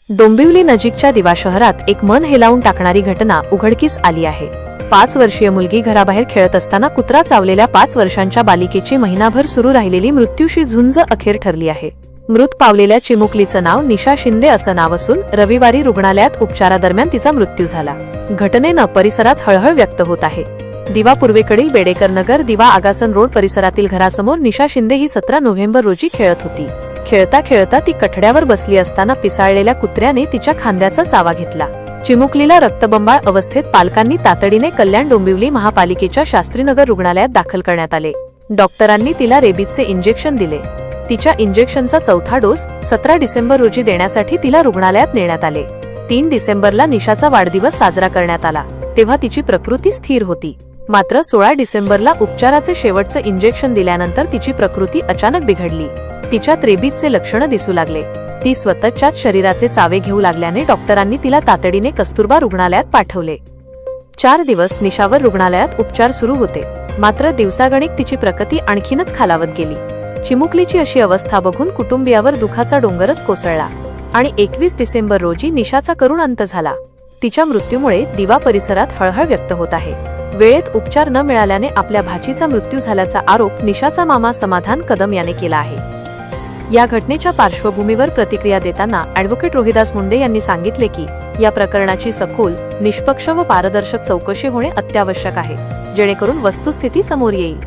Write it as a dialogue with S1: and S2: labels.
S1: डोंबिवली नजीकच्या दिवा शहरात एक मन हेलावून टाकणारी घटना उघडकीस आली आहे। 5 वर्षीय मुलगी घराबाहेर खेळत असताना कुत्रा चावलेल्या 5 वर्षांच्या बालिकेची महिनाभर सुरू राहिलेली मृत्यूशी झुंज अखेर ठरली आहे। मृत पावलेल्या चिमुकलीचं नाव निशा शिंदे असं नाव असून रविवारी रुग्णालयात उपचारादरम्यान तिचा मृत्यू झाला। घटनेनं परिसरात हळहळ व्यक्त होत आहे। दिवा पूर्वेकडील बेडेकर नगर दिवा आगासन रोड परिसरातील घरासमोर निशा शिंदे ही 17 नोव्हेंबर रोजी खेळत होती। खेळता खेळता ती कठड्यावर बसली असताना पिसाळलेल्या कुत्र्याने तिच्या खांद्याचा चावा घेतला। चिमुकलीला रक्तबंबाळ अवस्थेत पालकांनी तातडीने कल्याण डोंबिवली महापालिकेच्या शास्त्रीनगर रुग्णालयात दाखल करण्यात आले। डॉक्टरांनी तिला रेबीजचे इंजेक्शन दिले। तिच्या इंजेक्शनचा चौथा डोस 17 डिसेंबर रोजी देण्यासाठी तिला रुग्णालयात नेण्यात आले। 3 डिसेंबरला निशाचा वाढदिवस साजरा करण्यात आला, तेव्हा तिची प्रकृती स्थिर होती। मात्र 16 डिसेंबरला उपचाराचे शेवटचे इंजेक्शन दिल्यानंतर तिची प्रकृती अचानक बिघडली। तिच्यात रेबीजचे लक्षणं दिसू लागले। ती स्वतःच्याच शरीराचे चावे घेऊ लागल्याने डॉक्टरांनी तिला तातडीने कस्तुरबा रुग्णालयात पाठवले। 4 दिवस निशावर रुग्णालयात उपचार सुरू होते, मात्र दिवसागणिक तिची प्रकृती आणखीनच खालावत गेली। चिमुकलीची अशी अवस्था बघून कुटुंबियावर दुखाचा डोंगरच कोसळला आणि 21 डिसेंबर रोजी निशाचा करुण अंत झाला। तिच्या मृत्यूमुळे दिवा परिसरात हळहळ व्यक्त होत आहे। वेळेत उपचार न मिळाल्याने आपल्या भाचीचा मृत्यू झाल्याचा आरोप निशाचा मामा समाधान कदम याने केला आहे। या घटनेच्या पार्श्वभूमीवर प्रतिक्रिया देताना ॲडव्होकेट रोहिदास मुंडे यांनी सांगितले की या प्रकरणाची सखोल, निष्पक्ष व पारदर्शक चौकशी होणे अत्यावश्यक आहे, जेणेकरून वस्तुस्थिती समोर येईल।